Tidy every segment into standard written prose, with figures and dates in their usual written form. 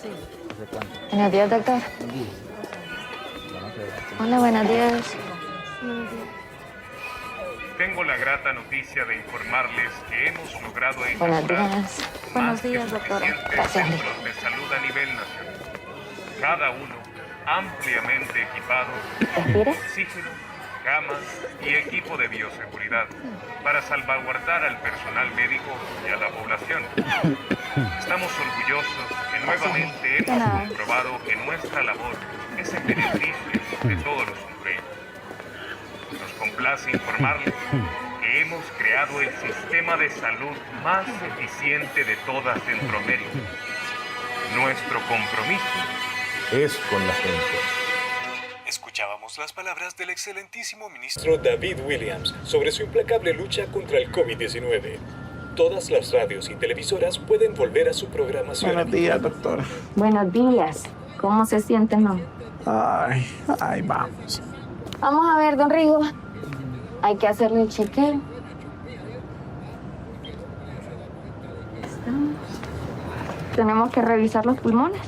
Sí. Buenos días, doctor. Hola, buenos días. Tengo la grata noticia de informarles que hemos logrado Buenos encontrar días. más Buenos que días, doctora. suficientes Gracias. centros de salud a nivel nacional. Cada uno ampliamente equipado ¿Respire? con oxígeno, camas y equipo de bioseguridad para salvaguardar al personal médico y a la población. Estamos orgullosos que nuevamente hemos comprobado que nuestra labor es en beneficio de todos los hondureños. Nos complace informarles que hemos creado el sistema de salud más eficiente de toda Centroamérica. Nuestro compromiso Es con la gente. Escuchábamos las palabras del excelentísimo ministro David Williams sobre su implacable lucha contra el COVID-19. Todas las radios y televisoras pueden volver a su programación. Buenos días, doctora. Buenos días. ¿Cómo se siente, no? Ay, vamos. Vamos a ver, don Rigo. Hay que hacerle el chequeo. Estamos. Tenemos que revisar los pulmones.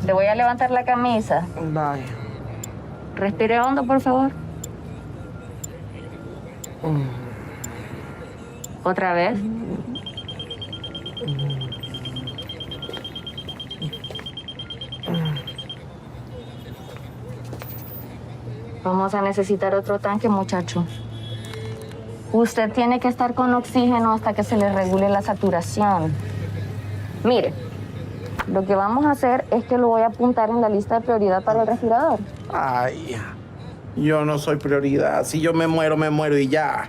Le voy a levantar la camisa. Vaya. Respire hondo, por favor. Otra vez. Vamos a necesitar otro tanque, muchacho. Usted tiene que estar con oxígeno hasta que se le regule la saturación. Mire, lo que vamos a hacer es que lo voy a apuntar en la lista de prioridad para el respirador. Ay, yo no soy prioridad. Si yo me muero y ya.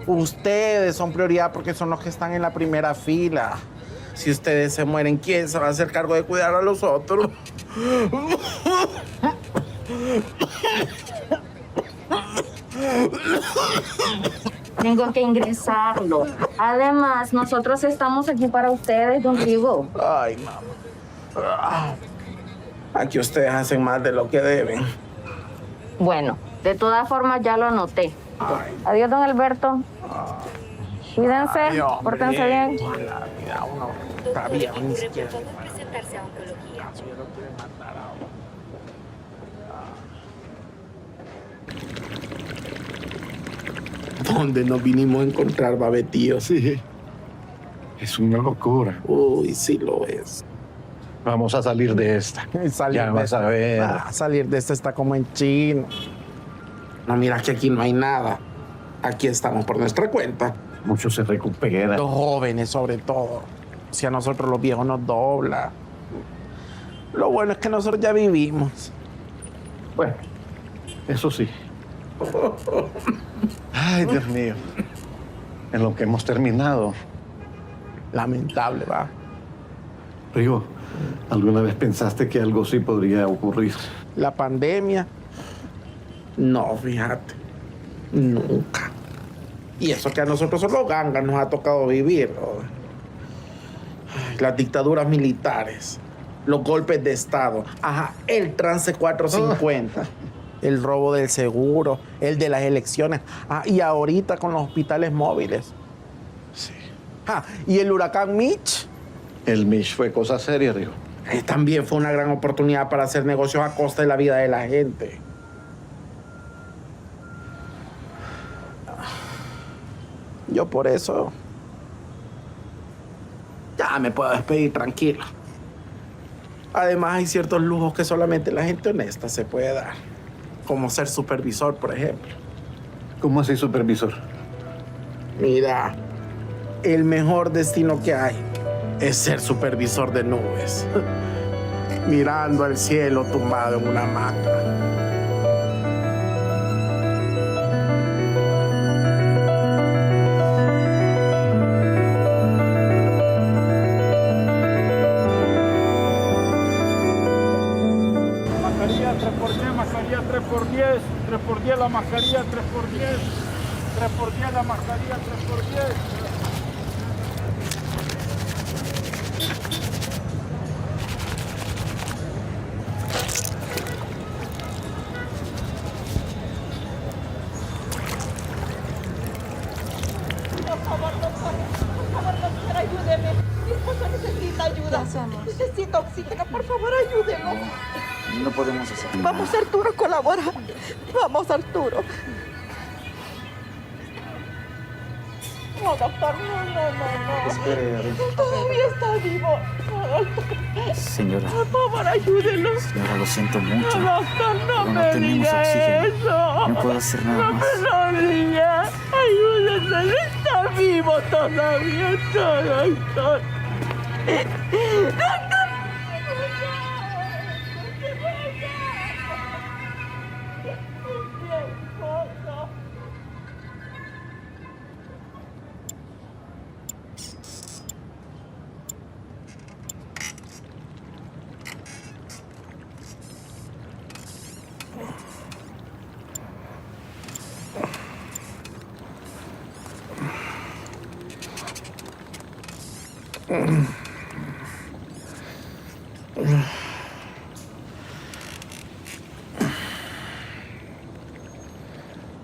Ustedes son prioridad porque son los que están en la primera fila. Si ustedes se mueren, ¿quién se va a hacer cargo de cuidar a los otros? Tengo que ingresarlo. Además, nosotros estamos aquí para ustedes, don Rigo. Ay, mamá. Aquí ustedes hacen más de lo que deben. Bueno, de todas formas ya lo anoté. Adiós, don Alberto. Cuídense, Ay, hombre. pórtense bien. La vida, uno está bien, ni siquiera. Presentarse a oncología. Yo no quiero matar a uno. ¿Dónde nos vinimos a encontrar, babetío? Sí. Es una locura. Uy, sí lo es. Vamos a salir de esta. Ya vas a ver. Salir de esta está como en chino. No, mira que aquí no hay nada. Aquí estamos por nuestra cuenta. Muchos se recuperan. Los jóvenes, sobre todo. Si a nosotros los viejos nos dobla. Lo bueno es que nosotros ya vivimos. Bueno, eso sí. Ay, Dios mío. En lo que hemos terminado. Lamentable, va. Rigo, ¿alguna vez pensaste que algo así podría ocurrir? La pandemia. No, fíjate. Nunca. Y eso que a nosotros solo gangas nos ha tocado vivir, ¿no? Ay, las dictaduras militares, los golpes de Estado, ajá, el trance 450, el robo del seguro, el de las elecciones, y ahorita con los hospitales móviles. Sí. Y el huracán Mitch. El Mish fue cosa seria, Rigo. También fue una gran oportunidad para hacer negocios a costa de la vida de la gente. Yo por eso ya me puedo despedir tranquilo. Además hay ciertos lujos que solamente la gente honesta se puede dar. Como ser supervisor, por ejemplo. ¿Cómo así, supervisor? Mira, el mejor destino que hay es ser supervisor de nubes. Mirando al cielo tumbado en una hamaca. Mascarilla 3x10, mascarilla 3x10, 3x10 la mascarilla 3x10, 3x10 la mascarilla 3x10. Por favor, doctor, ayúdeme. hacemos? Necesito oxígeno, por favor, ayúdenlo. No podemos hacer nada. Vamos, Arturo, colabora. Vamos, Arturo. No, doctor, no. Espere, a ver. Todavía está vivo. Señora. Por favor, ayúdenlo. Señora, lo siento mucho. No, doctor, no Pero no me tenemos diga oxígeno. eso. No puedo hacer nada No más. me lo diga. Ayúdenme, él está vivo todavía, doctor. Doctor.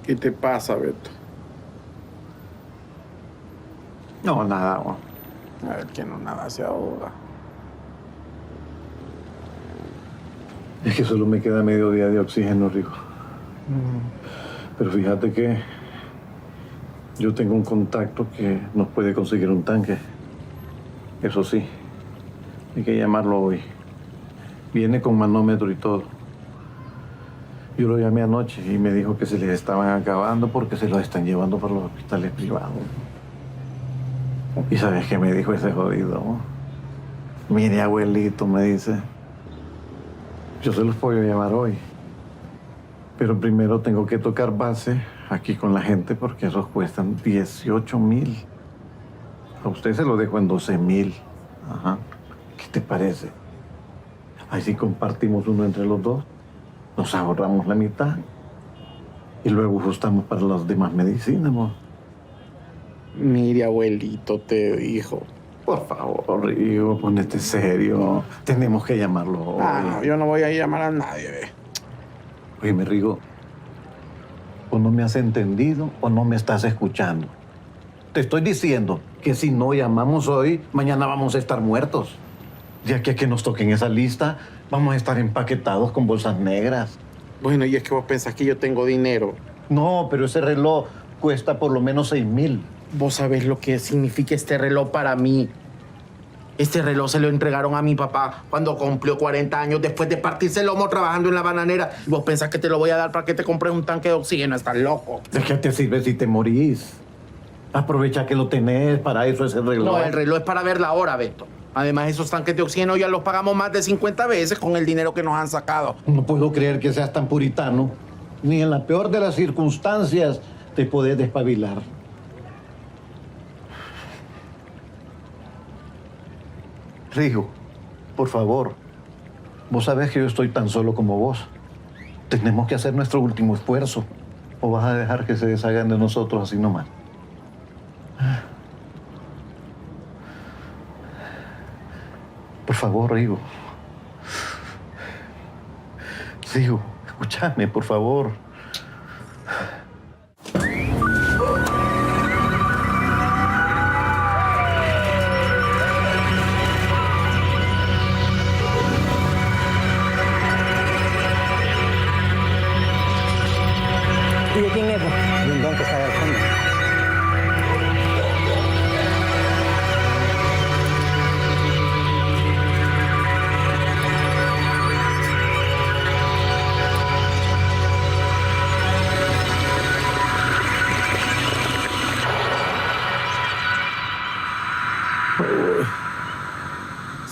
¿Qué te pasa, Beto? No, nada, güey. A ver, que no nada se ahoga. Es que solo me queda medio día de oxígeno, Rico. Pero fíjate que yo tengo un contacto que nos puede conseguir un tanque. Eso sí, hay que llamarlo hoy. Viene con manómetro y todo. Yo lo llamé anoche y me dijo que se les estaban acabando porque se los están llevando para los hospitales privados. ¿Y sabes qué me dijo ese jodido? Mire, abuelito, me dice, yo se los puedo llamar hoy, pero primero tengo que tocar base aquí con la gente porque esos cuestan 18,000. A usted se lo dejo en 12,000. Ajá. ¿Qué te parece? Ahí sí compartimos uno entre los dos. Nos ahorramos la mitad. Y luego ajustamos para las demás medicinas, ¿no? Mire, abuelito, te dijo. Por favor, Rigo, ponete serio. Tenemos que llamarlo hoy. No, yo no voy a llamar a nadie, ve. Oye, Rigo, o no me has entendido o no me estás escuchando. Te estoy diciendo que si no llamamos hoy, mañana vamos a estar muertos. Ya que nos toquen esa lista, vamos a estar empaquetados con bolsas negras. Bueno, y es que vos pensás que yo tengo dinero. No, pero ese reloj cuesta por lo menos 6,000. Vos sabés lo que significa este reloj para mí. Este reloj se lo entregaron a mi papá cuando cumplió 40 años después de partirse el lomo trabajando en la bananera. ¿Y vos pensás que te lo voy a dar para que te compres un tanque de oxígeno? Estás loco. ¿De qué te sirve si te morís? Aprovecha que lo tenés, para eso es el reloj. No, el reloj es para ver la hora, Beto. Además, esos tanques de oxígeno ya los pagamos más de 50 veces con el dinero que nos han sacado. No puedo creer que seas tan puritano. Ni en la peor de las circunstancias te podés despabilar. Rigo, por favor, vos sabés que yo estoy tan solo como vos. Tenemos que hacer nuestro último esfuerzo. ¿O vas a dejar que se deshagan de nosotros así nomás? Por favor, Rigo. Rigo, escúchame, por favor. ¿Y de quién es? De un don que está ahí al fondo.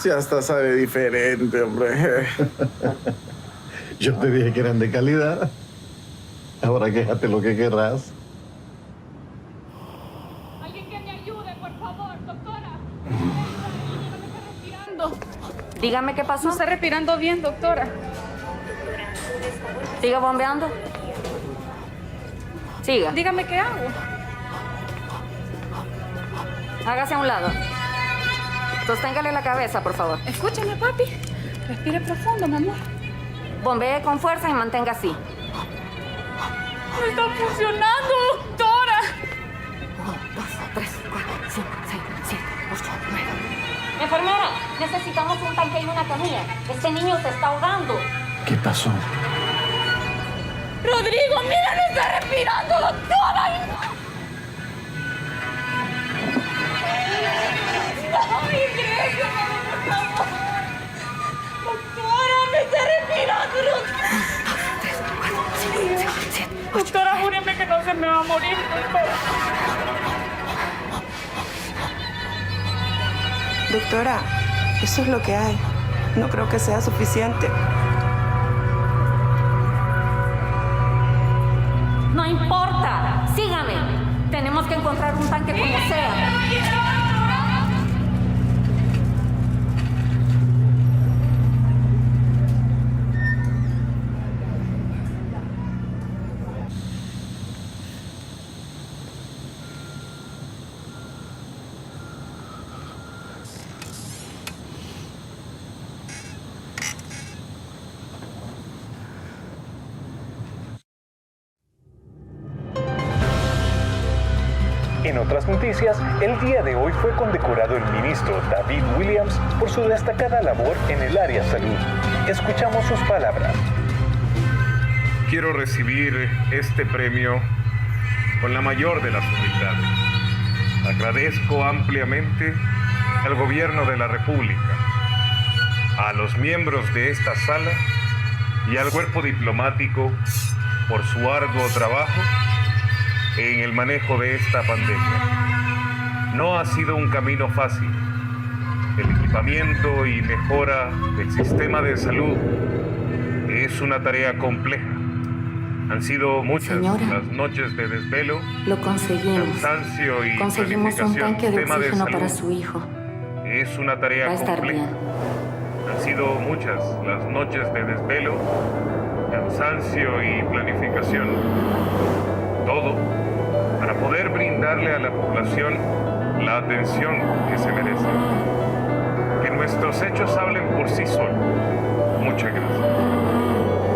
Si hasta sabe diferente, hombre. Yo te dije que eran de calidad. Ahora quéjate lo que querrás. Alguien que me ayude, por favor, doctora. No está respirando. Dígame qué pasó. No está respirando bien, doctora. ¿Sigue bombeando? Siga. Dígame qué hago. Hágase a un lado. Sosténgale la cabeza, por favor. Escúchame, papi. Respire profundo, mi amor. Bombee con fuerza y mantenga así. ¡No está funcionando, doctora! 1, 2, 3, 4, 5, 6, 7, 8, 9. Enfermera, necesitamos un tanque y una camilla. Este niño se está ahogando. ¿Qué pasó? Rodrigo, mira, no está respirando, doctora. No, ingrésame, por favor. Doctora, no está respirando. Doctora, júreme que no se me va a morir, doctora. Doctora, eso es lo que hay. No creo que sea suficiente. No importa, sígame. Tenemos que encontrar un tanque como sea. En otras noticias, el día de hoy fue condecorado el ministro David Williams por su destacada labor en el área salud. Escuchamos sus palabras. Quiero recibir este premio con la mayor de las humildades. Agradezco ampliamente al Gobierno de la República, a los miembros de esta sala y al cuerpo diplomático por su arduo trabajo en el manejo de esta pandemia. No ha sido un camino fácil. El equipamiento y mejora del sistema de salud es una tarea compleja. Han sido muchas las noches de desvelo, Lo conseguimos. cansancio y Conseguimos un planificación. tanque de Tema oxígeno para salud su hijo. es una tarea Va a estar compleja. bien. Han sido muchas las noches de desvelo, cansancio y planificación. Todo para poder brindarle a la población la atención que se merece. Que nuestros hechos hablen por sí solos. Muchas gracias.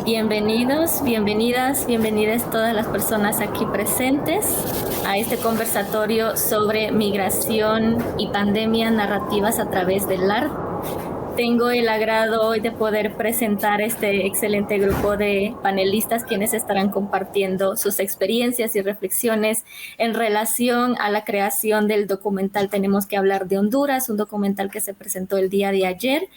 Bienvenidos, bienvenidas, bienvenidas todas las personas aquí presentes a este conversatorio sobre migración y pandemia, narrativas a través del arte. Tengo el agrado hoy de poder presentar este excelente grupo de panelistas quienes estarán compartiendo sus experiencias y reflexiones en relación a la creación del documental Tenemos que hablar de Honduras, un documental que se presentó el día de ayer,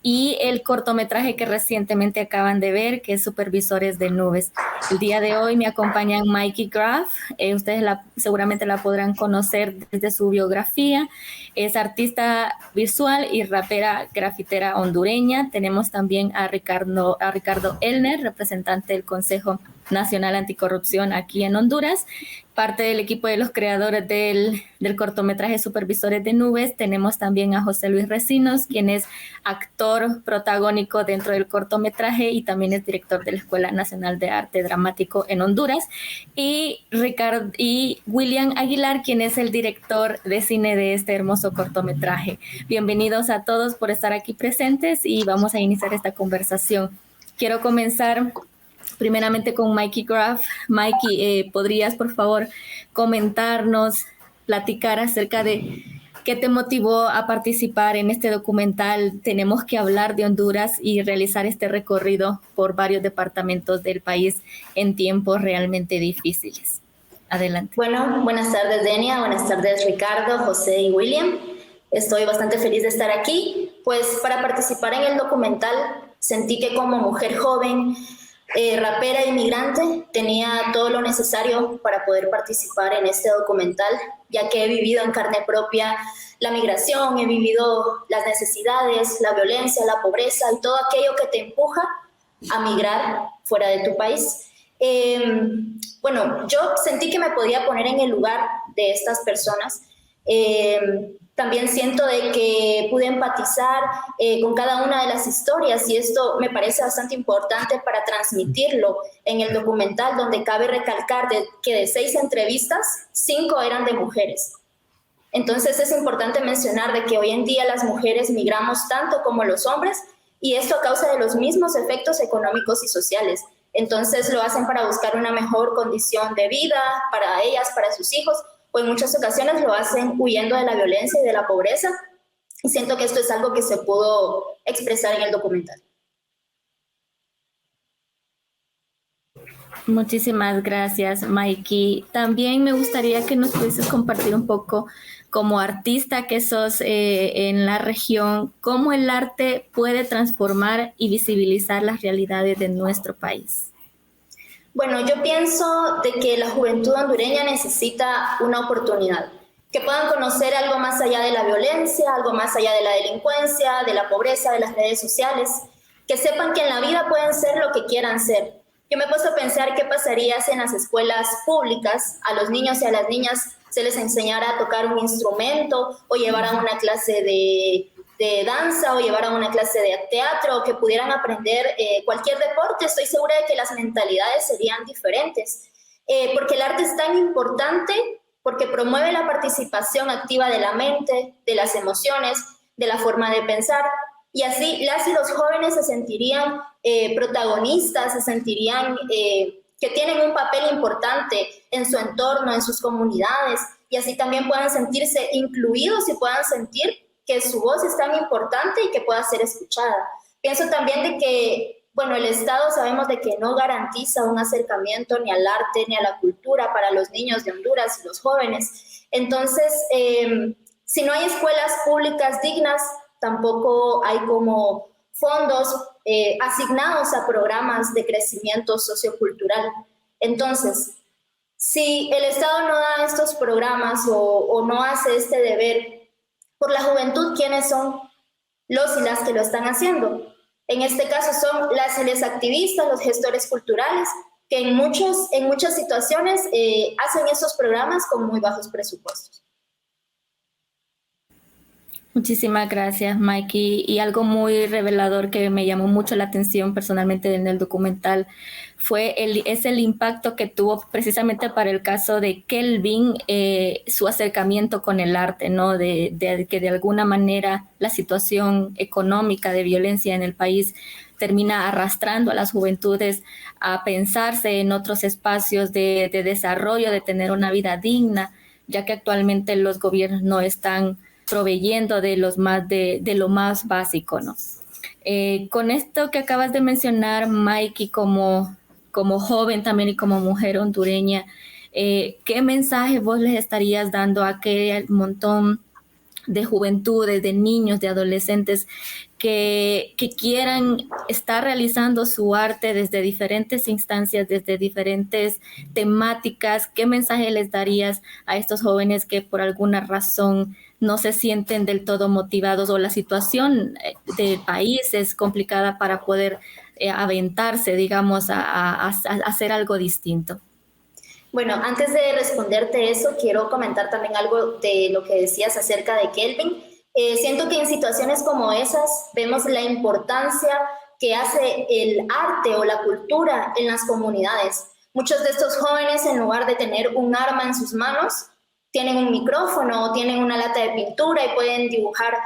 y el cortometraje que recientemente acaban de ver, que es Supervisores de Nubes. El día de hoy me acompañan Mikey Graff, ustedes seguramente la podrán conocer desde su biografía, es artista visual y rapera grafitera hondureña. Tenemos también a Ricardo Elner, representante del Consejo Nacional Anticorrupción aquí en Honduras. Parte del equipo de los creadores del cortometraje Supervisores de Nubes. Tenemos también a José Luis Recinos, quien es actor protagónico dentro del cortometraje y también es director de la Escuela Nacional de Arte Dramático en Honduras. Y William Aguilar, quien es el director de cine de este hermoso cortometraje. Bienvenidos a todos por estar aquí presentes y vamos a iniciar esta conversación. Quiero comenzar primeramente con Mikey Graf. Mikey, ¿podrías por favor comentarnos, platicar acerca de qué te motivó a participar en este documental Tenemos que hablar de Honduras y realizar este recorrido por varios departamentos del país en tiempos realmente difíciles? Adelante. Bueno, buenas tardes Denia, buenas tardes Ricardo, José y William. Estoy bastante feliz de estar aquí, pues para participar en el documental sentí que como mujer joven, rapera e inmigrante, tenía todo lo necesario para poder participar en este documental, ya que he vivido en carne propia la migración, he vivido las necesidades, la violencia, la pobreza y todo aquello que te empuja a migrar fuera de tu país. Bueno, yo sentí que me podía poner en el lugar de estas personas. También siento de que pude empatizar con cada una de las historias y esto me parece bastante importante para transmitirlo en el documental, donde cabe recalcar que de 6 entrevistas, 5 eran de mujeres. Entonces es importante mencionar de que hoy en día las mujeres migramos tanto como los hombres y esto a causa de los mismos efectos económicos y sociales. Entonces lo hacen para buscar una mejor condición de vida para ellas, para sus hijos, o en muchas ocasiones lo hacen huyendo de la violencia y de la pobreza. Y siento que esto es algo que se pudo expresar en el documental. Muchísimas gracias, Mikey. También me gustaría que nos pudieses compartir un poco, como artista que sos en la región, cómo el arte puede transformar y visibilizar las realidades de nuestro país. Bueno, yo pienso de que la juventud hondureña necesita una oportunidad, que puedan conocer algo más allá de la violencia, algo más allá de la delincuencia, de la pobreza, de las redes sociales, que sepan que en la vida pueden ser lo que quieran ser. Yo me he puesto a pensar qué pasaría si en las escuelas públicas a los niños y a las niñas se les enseñara a tocar un instrumento o llevar a una clase de danza o llevar a una clase de teatro o que pudieran aprender cualquier deporte. Estoy segura de que las mentalidades serían diferentes, porque el arte es tan importante porque promueve la participación activa de la mente, de las emociones, de la forma de pensar y así las y los jóvenes se sentirían protagonistas, se sentirían que tienen un papel importante en su entorno, en sus comunidades y así también puedan sentirse incluidos y puedan sentir que su voz es tan importante y que pueda ser escuchada. Pienso también de que, bueno, el Estado sabemos de que no garantiza un acercamiento ni al arte ni a la cultura para los niños de Honduras y los jóvenes. Entonces, si no hay escuelas públicas dignas, tampoco hay como fondos asignados a programas de crecimiento sociocultural. Entonces, si el Estado no da estos programas o no hace este deber por la juventud, ¿quiénes son los y las que lo están haciendo? En este caso son las y los activistas, los gestores culturales, que en muchas situaciones hacen esos programas con muy bajos presupuestos. Muchísimas gracias, Mikey. Y algo muy revelador que me llamó mucho la atención personalmente en el documental es el impacto que tuvo precisamente para el caso de Kelvin, su acercamiento con el arte, ¿no? De que de alguna manera la situación económica de violencia en el país termina arrastrando a las juventudes a pensarse en otros espacios de desarrollo, de tener una vida digna, ya que actualmente los gobiernos no están proveyendo de lo más básico, ¿no? Con esto que acabas de mencionar, Mikey, como joven también y como mujer hondureña, ¿qué mensaje vos les estarías dando a aquel montón de juventudes, de niños, de adolescentes que quieran estar realizando su arte desde diferentes instancias, desde diferentes temáticas? ¿Qué mensaje les darías a estos jóvenes que por alguna razón no se sienten del todo motivados o la situación del país es complicada para poder aventarse, digamos, a hacer algo distinto? Bueno, antes de responderte eso, quiero comentar también algo de lo que decías acerca de Kelvin. Siento que en situaciones como esas vemos la importancia que hace el arte o la cultura en las comunidades. Muchos de estos jóvenes, en lugar de tener un arma en sus manos, tienen un micrófono o tienen una lata de pintura y pueden dibujar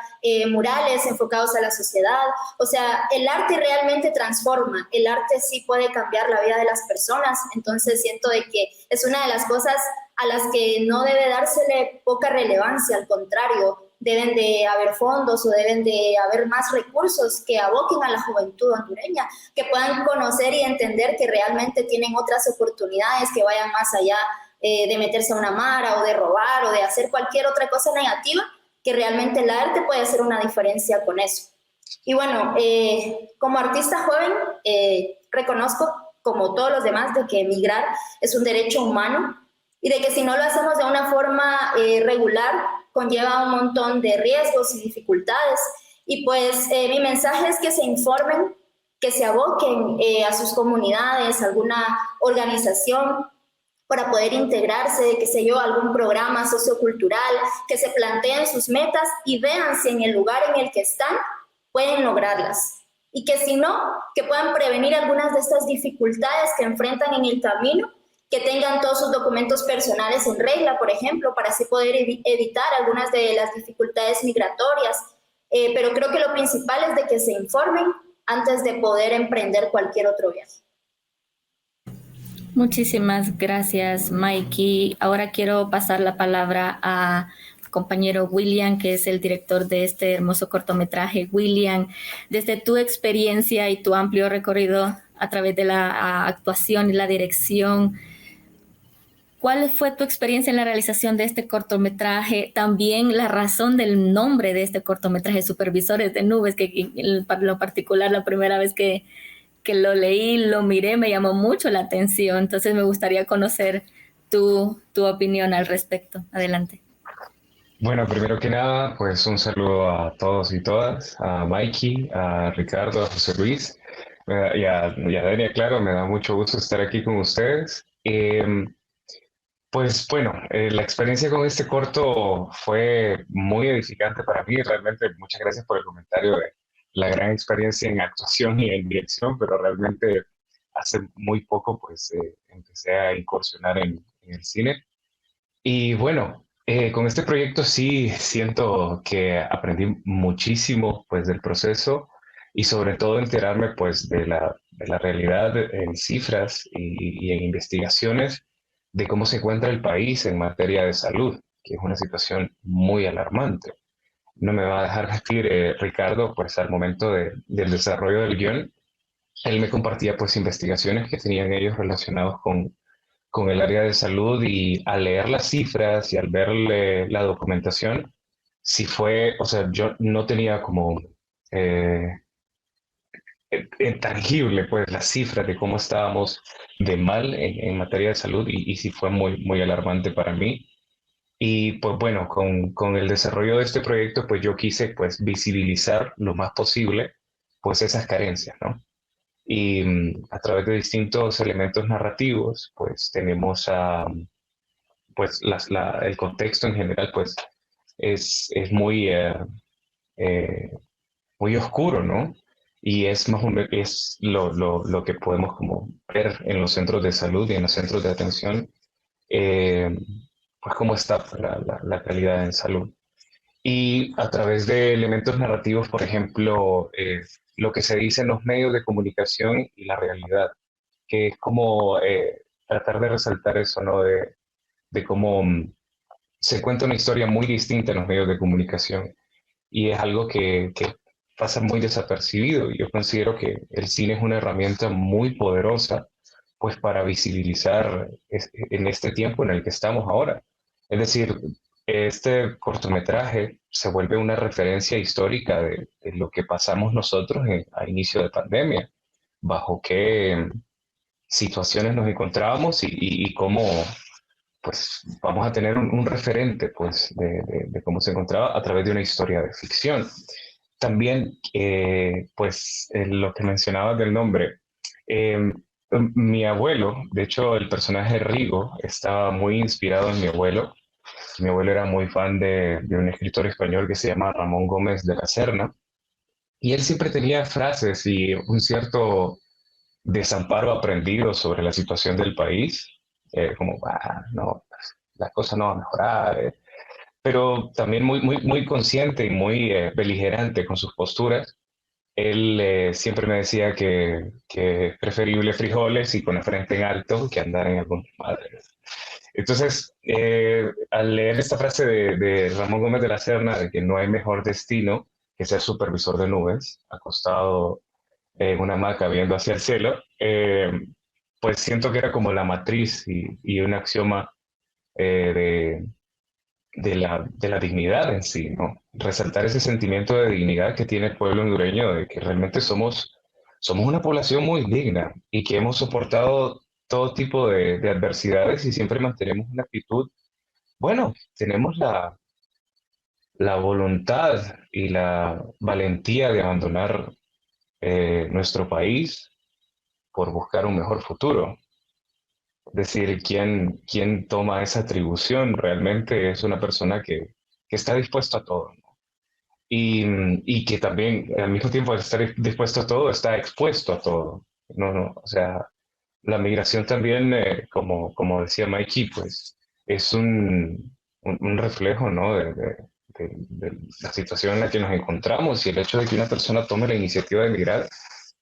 murales enfocados a la sociedad. O sea, el arte realmente transforma, el arte sí puede cambiar la vida de las personas. Entonces siento de que es una de las cosas a las que no debe dársele poca relevancia, al contrario, deben de haber fondos o deben de haber más recursos que aboquen a la juventud hondureña, que puedan conocer y entender que realmente tienen otras oportunidades que vayan más allá de meterse a una mara o de robar o de hacer cualquier otra cosa negativa, que realmente el arte puede hacer una diferencia con eso. Y bueno, como artista joven, reconozco, como todos los demás, de que emigrar es un derecho humano y de que si no lo hacemos de una forma regular, conlleva un montón de riesgos y dificultades. Y pues mi mensaje es que se informen, que se aboquen a sus comunidades, a alguna organización, para poder integrarse, qué sé yo, algún programa sociocultural, que se planteen sus metas y vean si en el lugar en el que están pueden lograrlas. Y que si no, que puedan prevenir algunas de estas dificultades que enfrentan en el camino, que tengan todos sus documentos personales en regla, por ejemplo, para así poder evitar algunas de las dificultades migratorias. Pero creo que lo principal es de que se informen antes de poder emprender cualquier otro viaje. Muchísimas gracias, Mikey. Ahora quiero pasar la palabra a compañero William, que es el director de este hermoso cortometraje. William, desde tu experiencia y tu amplio recorrido a través de la actuación y la dirección, ¿cuál fue tu experiencia en la realización de este cortometraje? También la razón del nombre de este cortometraje, Supervisores de Nubes, que en lo particular la primera vez que lo leí, lo miré, me llamó mucho la atención. Entonces me gustaría conocer tu opinión al respecto. Adelante. Bueno, primero que nada, pues un saludo a todos y todas, a Mikey, a Ricardo, a José Luis y a Dania, claro, me da mucho gusto estar aquí con ustedes. Pues bueno, la experiencia con este corto fue muy edificante para mí. Realmente muchas gracias por el comentario de la gran experiencia en actuación y en dirección, pero realmente hace muy poco pues empecé a incursionar en el cine. Y bueno, con este proyecto sí siento que aprendí muchísimo pues del proceso y sobre todo enterarme pues de la realidad en cifras y en investigaciones de cómo se encuentra el país en materia de salud, que es una situación muy alarmante. No me va a dejar mentir Ricardo, pues al momento del desarrollo del guión, él me compartía pues investigaciones que tenían ellos relacionados con el área de salud, y al leer las cifras y al ver la documentación, sí fue, o sea, yo no tenía como tangible pues las cifras de cómo estábamos de mal en materia de salud, y sí fue muy, muy alarmante para mí. Y pues bueno, con el desarrollo de este proyecto, pues yo quise pues visibilizar lo más posible pues esas carencias, ¿no? Y a través de distintos elementos narrativos, pues tenemos pues el contexto en general pues es muy, muy oscuro, ¿no? Y es más o menos es lo que podemos como ver en los centros de salud y en los centros de atención, pues cómo está la calidad en salud. Y a través de elementos narrativos, por ejemplo, lo que se dice en los medios de comunicación y la realidad, que es como tratar de resaltar eso, ¿no? De cómo se cuenta una historia muy distinta en los medios de comunicación, y es algo que pasa muy desapercibido. Yo considero que el cine es una herramienta muy poderosa pues para visibilizar en este tiempo en el que estamos ahora. Es decir, este cortometraje se vuelve una referencia histórica de lo que pasamos nosotros a inicio de pandemia, bajo qué situaciones nos encontrábamos y cómo pues vamos a tener un referente pues de cómo se encontraba a través de una historia de ficción. también, pues, lo que mencionabas del nombre. eh, Mi abuelo, de hecho, el personaje Rigo estaba muy inspirado en mi abuelo. Mi abuelo era muy fan de un escritor español que se llama Ramón Gómez de la Serna, y él siempre tenía frases y un cierto desamparo aprendido sobre la situación del país, como, no, pues, la cosa no va a mejorar, pero también muy consciente y muy beligerante con sus posturas. Él siempre me decía que es preferible frijoles y con la frente en alto que andar en algún madre. Entonces, al leer esta frase de Ramón Gómez de la Serna, de que no hay mejor destino que ser supervisor de nubes, acostado en una hamaca viendo hacia el cielo, pues siento que era como la matriz y un axioma eh, de la dignidad en sí, ¿no? Resaltar ese sentimiento de dignidad que tiene el pueblo hondureño, de que realmente somos una población muy digna y que hemos soportado todo tipo de adversidades y siempre mantenemos una actitud, bueno, tenemos la voluntad y la valentía de abandonar nuestro país por buscar un mejor futuro. Es decir, quien toma esa atribución realmente es una persona que está dispuesta a todo, ¿no? Y que también al mismo tiempo de estar dispuesto a todo, está expuesto a todo. No, o sea, la migración también, como decía Mikey, pues es un reflejo, ¿no? De la situación en la que nos encontramos, y el hecho de que una persona tome la iniciativa de emigrar,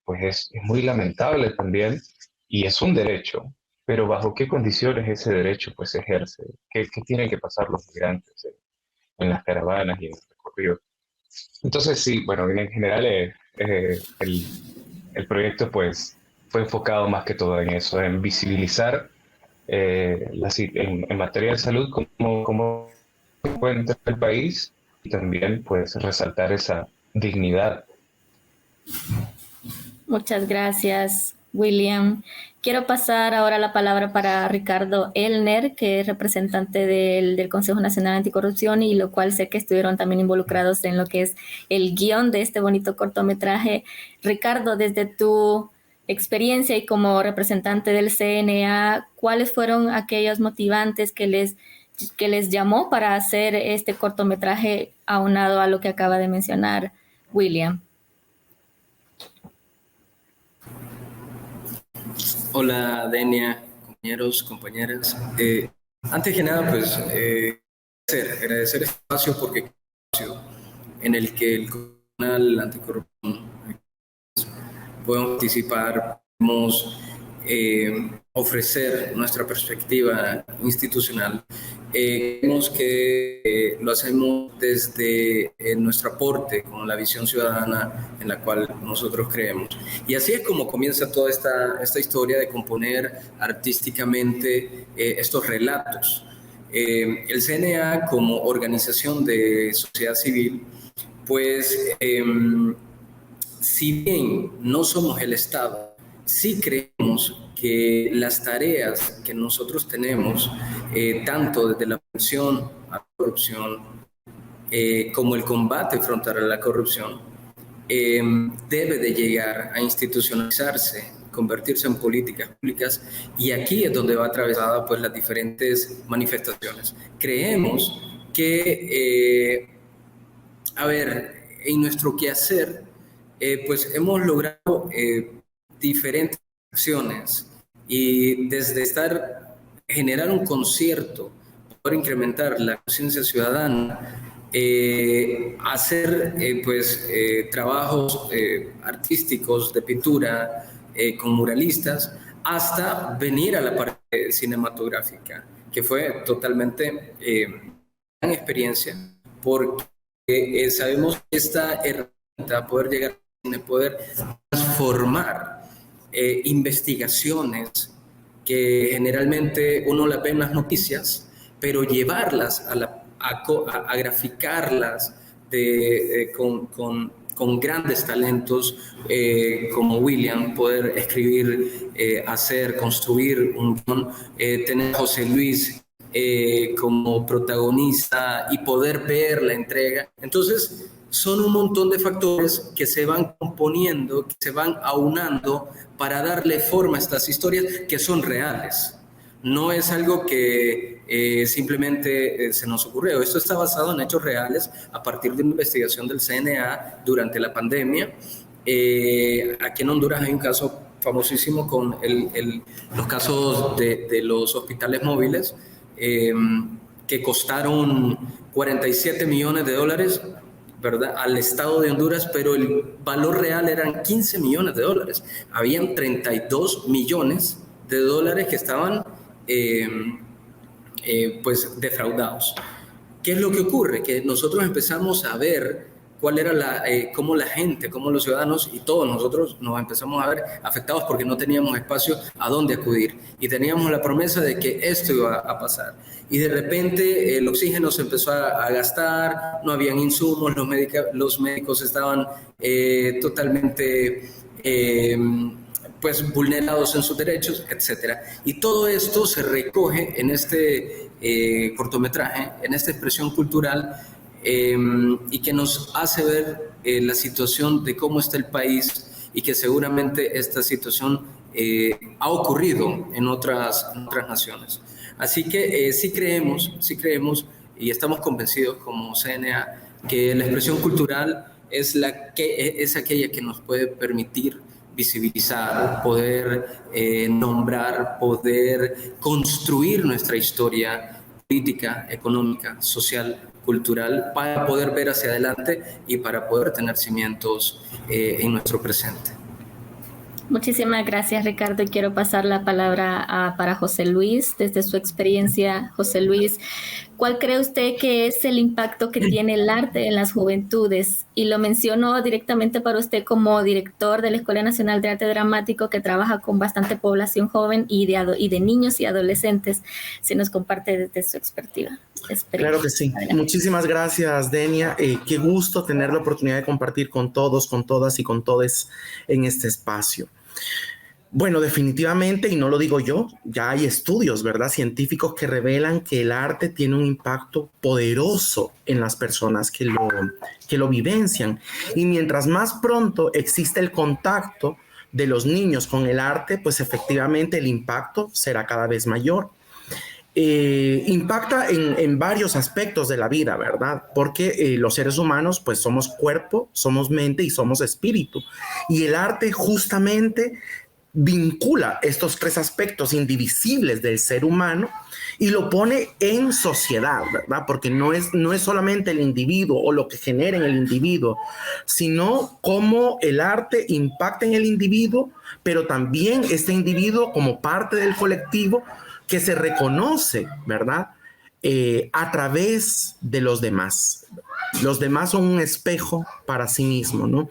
pues es muy lamentable también, y es un derecho. Pero ¿bajo qué condiciones ese derecho pues se ejerce? ¿Qué tienen que pasar los migrantes en las caravanas y en el recorrido? Entonces sí, bueno, en general el proyecto pues fue enfocado más que todo en eso, en visibilizar en materia de salud cómo se encuentra el país, y también pues resaltar esa dignidad. Muchas gracias, William. Quiero pasar ahora la palabra para Ricardo Elner, que es representante del Consejo Nacional Anticorrupción, y lo cual sé que estuvieron también involucrados en lo que es el guión de este bonito cortometraje. Ricardo, desde tu experiencia y como representante del CNA, ¿cuáles fueron aquellos motivantes que les llamó para hacer este cortometraje aunado a lo que acaba de mencionar William? Hola, Denia, compañeros, compañeras. Antes que nada, pues, agradecer este espacio, porque es un espacio en el que el Tribunal Anticorrupción podemos participar, podemos ofrecer nuestra perspectiva institucional. Creemos que lo hacemos desde nuestro aporte con la visión ciudadana en la cual nosotros creemos. Y así es como comienza toda esta historia de componer artísticamente estos relatos. El CNA, como organización de sociedad civil, pues si bien no somos el Estado, sí creemos que las tareas que nosotros tenemos, tanto desde la prevención a la corrupción como el combate frontal a la corrupción, debe de llegar a institucionalizarse, convertirse en políticas públicas, y aquí es donde va atravesada pues las diferentes manifestaciones. Creemos que, en nuestro quehacer, pues hemos logrado diferentes acciones, y desde generar un concierto, poder incrementar la conciencia ciudadana, hacer trabajos artísticos de pintura con muralistas, hasta venir a la parte cinematográfica, que fue totalmente gran experiencia, porque sabemos que esta herramienta, poder llegar al cine, poder transformar investigaciones que generalmente uno las ve en las noticias, pero llevarlas a graficarlas con grandes talentos como William, poder escribir, hacer, construir un guión, tener a José Luis como protagonista y poder ver la entrega. Entonces, son un montón de factores que se van componiendo, que se van aunando para darle forma a estas historias que son reales. No es algo que simplemente se nos ocurrió. Esto está basado en hechos reales a partir de una investigación del CNA durante la pandemia. Aquí en Honduras hay un caso famosísimo con los casos de los hospitales móviles que costaron 47 millones de dólares, ¿verdad?, al Estado de Honduras, pero el valor real eran 15 millones de dólares. Habían 32 millones de dólares que estaban pues defraudados. ¿Qué es lo que ocurre? Que nosotros empezamos a ver cuál era cómo la gente, cómo los ciudadanos y todos nosotros nos empezamos a ver afectados porque no teníamos espacio a dónde acudir y teníamos la promesa de que esto iba a pasar. Y de repente el oxígeno se empezó a gastar, no habían insumos, los médicos estaban totalmente pues vulnerados en sus derechos, etc. Y todo esto se recoge en este cortometraje, en esta expresión cultural y que nos hace ver la situación de cómo está el país y que seguramente esta situación ha ocurrido en otras naciones. Así que sí creemos y estamos convencidos como CNA que la expresión cultural es aquella que nos puede permitir visibilizar, poder nombrar, poder construir nuestra historia política, económica, social, cultural, para poder ver hacia adelante y para poder tener cimientos en nuestro presente. Muchísimas gracias, Ricardo. Y quiero pasar la palabra para José Luis. Desde su experiencia, José Luis, ¿cuál cree usted que es el impacto que tiene el arte en las juventudes? Y lo menciono directamente para usted como director de la Escuela Nacional de Arte Dramático, que trabaja con bastante población joven y de niños y adolescentes. Si nos comparte desde su experiencia. Claro que sí. Adelante. Muchísimas gracias, Denia. Qué gusto tener la oportunidad de compartir con todos, con todas y con todes en este espacio. Bueno, definitivamente, y no lo digo yo, ya hay estudios, ¿verdad?, científicos que revelan que el arte tiene un impacto poderoso en las personas que lo vivencian. Y mientras más pronto existe el contacto de los niños con el arte, pues efectivamente el impacto será cada vez mayor. Impacta en varios aspectos de la vida, ¿verdad? Porque los seres humanos pues somos cuerpo, somos mente y somos espíritu. Y el arte justamente vincula estos tres aspectos indivisibles del ser humano y lo pone en sociedad, ¿verdad? Porque no es solamente el individuo o lo que genera en el individuo, sino cómo el arte impacta en el individuo, pero también este individuo como parte del colectivo que se reconoce, ¿verdad?, a través de los demás. Los demás son un espejo para sí mismo, ¿no?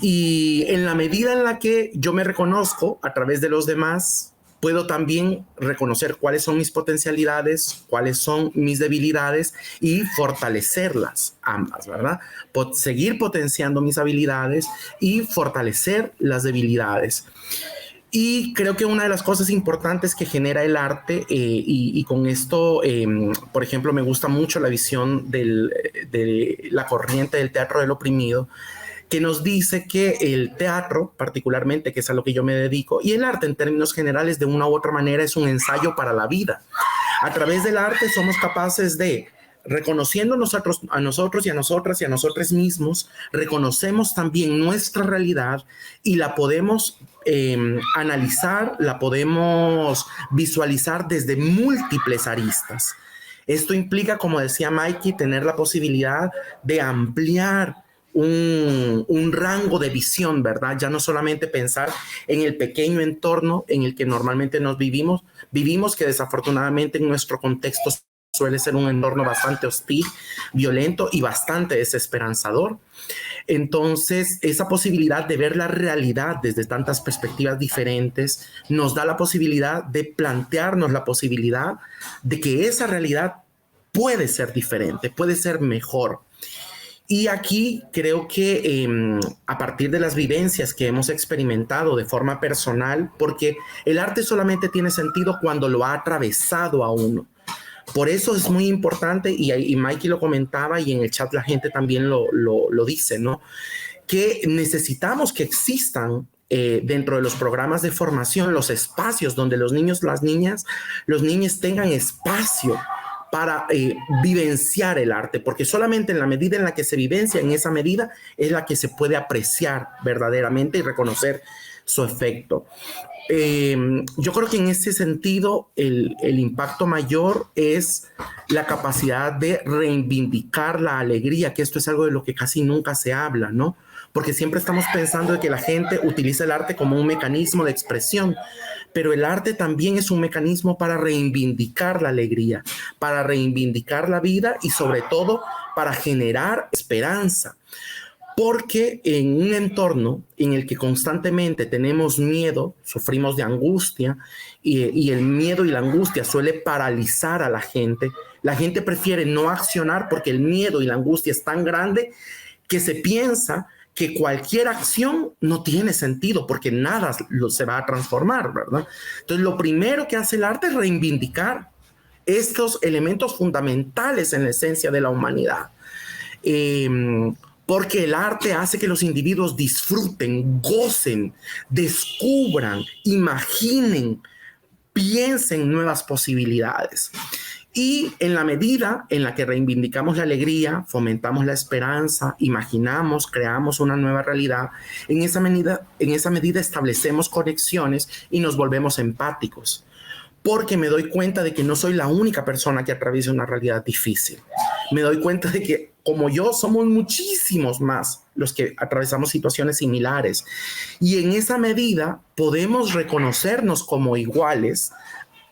Y en la medida en la que yo me reconozco a través de los demás, puedo también reconocer cuáles son mis potencialidades, cuáles son mis debilidades y fortalecerlas ambas, ¿verdad? Seguir potenciando mis habilidades y fortalecer las debilidades. Y creo que una de las cosas importantes que genera el arte, y con esto, por ejemplo, me gusta mucho la visión de la corriente del teatro del oprimido, que nos dice que el teatro, particularmente, que es a lo que yo me dedico, y el arte en términos generales, de una u otra manera, es un ensayo para la vida. A través del arte somos capaces de, reconociendo a nosotros y a nosotras y a nosotros mismos, reconocemos también nuestra realidad y la podemos analizar, la podemos visualizar desde múltiples aristas. Esto implica, como decía Mikey, tener la posibilidad de ampliar un rango de visión, ¿verdad? Ya no solamente pensar en el pequeño entorno en el que normalmente nos vivimos, que desafortunadamente en nuestro contexto suele ser un entorno bastante hostil, violento y bastante desesperanzador. Entonces, esa posibilidad de ver la realidad desde tantas perspectivas diferentes nos da la posibilidad de plantearnos la posibilidad de que esa realidad puede ser diferente, puede ser mejor. Y aquí creo que a partir de las vivencias que hemos experimentado de forma personal, porque el arte solamente tiene sentido cuando lo ha atravesado a uno. Por eso es muy importante, y Mikey lo comentaba y en el chat la gente también lo dice, ¿no? Que necesitamos que existan dentro de los programas de formación los espacios donde los niños, las niñas, los niños tengan espacio para vivenciar el arte, porque solamente en la medida en la que se vivencia, en esa medida es la que se puede apreciar verdaderamente y reconocer su efecto. Yo creo que en ese sentido el impacto mayor es la capacidad de reivindicar la alegría, que esto es algo de lo que casi nunca se habla, ¿no? Porque siempre estamos pensando de que la gente utiliza el arte como un mecanismo de expresión, pero el arte también es un mecanismo para reivindicar la alegría, para reivindicar la vida y sobre todo para generar esperanza. Porque en un entorno en el que constantemente tenemos miedo, sufrimos de angustia y el miedo y la angustia suele paralizar a la gente prefiere no accionar porque el miedo y la angustia es tan grande que se piensa que cualquier acción no tiene sentido porque nada se va a transformar, ¿verdad? Entonces, lo primero que hace el arte es reivindicar estos elementos fundamentales en la esencia de la humanidad. Porque el arte hace que los individuos disfruten, gocen, descubran, imaginen, piensen nuevas posibilidades. Y en la medida en la que reivindicamos la alegría, fomentamos la esperanza, imaginamos, creamos una nueva realidad, en esa medida establecemos conexiones y nos volvemos empáticos. Porque me doy cuenta de que no soy la única persona que atraviesa una realidad difícil. Me doy cuenta de que, como yo, somos muchísimos más los que atravesamos situaciones similares. Y en esa medida podemos reconocernos como iguales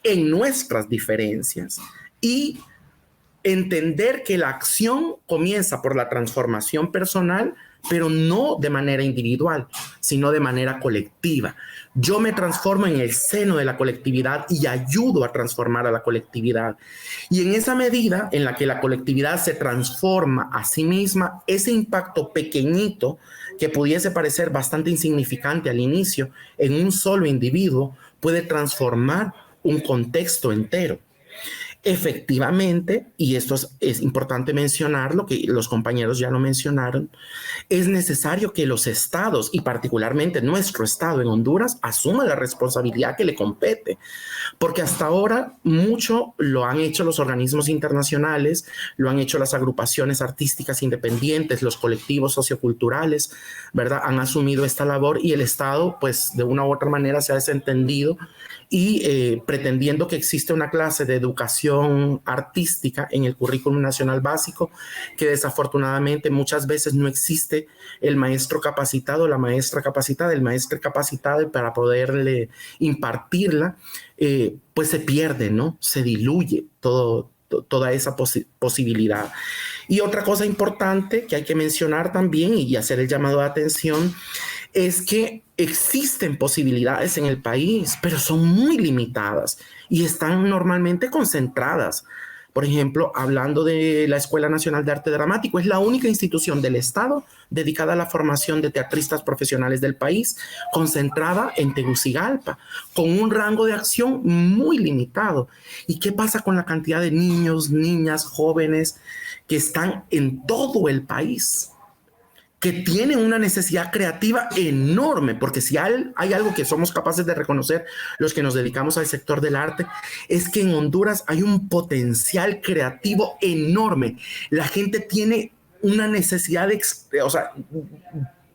en nuestras diferencias y entender que la acción comienza por la transformación personal, pero no de manera individual, sino de manera colectiva. Yo me transformo en el seno de la colectividad y ayudo a transformar a la colectividad. Y en esa medida en la que la colectividad se transforma a sí misma, ese impacto pequeñito que pudiese parecer bastante insignificante al inicio en un solo individuo puede transformar un contexto entero. Efectivamente, y esto es importante mencionarlo, que los compañeros ya lo mencionaron, es necesario que los estados, y particularmente nuestro estado en Honduras, asuma la responsabilidad que le compete, porque hasta ahora mucho lo han hecho los organismos internacionales, lo han hecho las agrupaciones artísticas independientes, los colectivos socioculturales, ¿verdad? Han asumido esta labor y el Estado, pues de una u otra manera se ha desentendido y pretendiendo que existe una clase de educación artística en el currículum nacional básico, que desafortunadamente muchas veces no existe el maestro capacitado, la maestra capacitada, el maestro capacitado para poderle impartirla, pues se pierde, ¿no? Se diluye toda esa posibilidad. Y otra cosa importante que hay que mencionar también y hacer el llamado de atención es que existen posibilidades en el país, pero son muy limitadas y están normalmente concentradas. Por ejemplo, hablando de la Escuela Nacional de Arte Dramático, es la única institución del Estado dedicada a la formación de teatristas profesionales del país, concentrada en Tegucigalpa, con un rango de acción muy limitado. ¿Y qué pasa con la cantidad de niños, niñas, jóvenes que están en todo el país, que tienen una necesidad creativa enorme? Porque si hay algo que somos capaces de reconocer los que nos dedicamos al sector del arte, es que en Honduras hay un potencial creativo enorme. La gente tiene una necesidad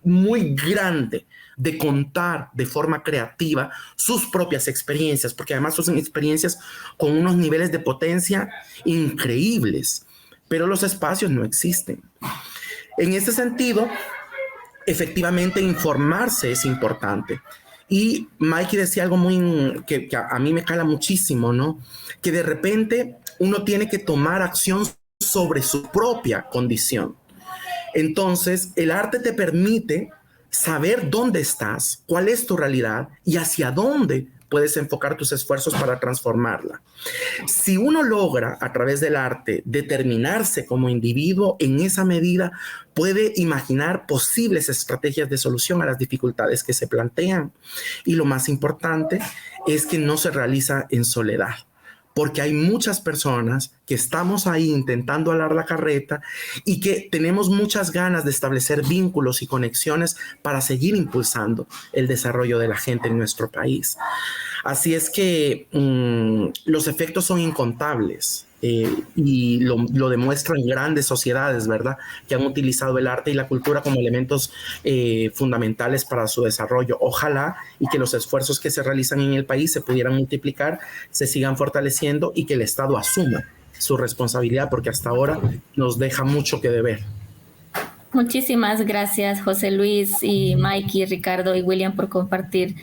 muy grande de contar de forma creativa sus propias experiencias, porque además son experiencias con unos niveles de potencia increíbles, pero los espacios no existen. En ese sentido, efectivamente, informarse es importante. Y Mikey decía algo que a mí me cala muchísimo, ¿no? Que de repente uno tiene que tomar acción sobre su propia condición. Entonces, el arte te permite saber dónde estás, cuál es tu realidad y hacia dónde puedes enfocar tus esfuerzos para transformarla. Si uno logra a través del arte determinarse como individuo, en esa medida puede imaginar posibles estrategias de solución a las dificultades que se plantean. Y lo más importante es que no se realiza en soledad, porque hay muchas personas que estamos ahí intentando alar la carreta y que tenemos muchas ganas de establecer vínculos y conexiones para seguir impulsando el desarrollo de la gente en nuestro país. Así es que los efectos son incontables. Y lo demuestran grandes sociedades, ¿verdad?, que han utilizado el arte y la cultura como elementos fundamentales para su desarrollo. Ojalá y que los esfuerzos que se realizan en el país se pudieran multiplicar, se sigan fortaleciendo y que el Estado asuma su responsabilidad, porque hasta ahora nos deja mucho que deber. Muchísimas gracias, José Luis y Mike y Ricardo y William, por compartir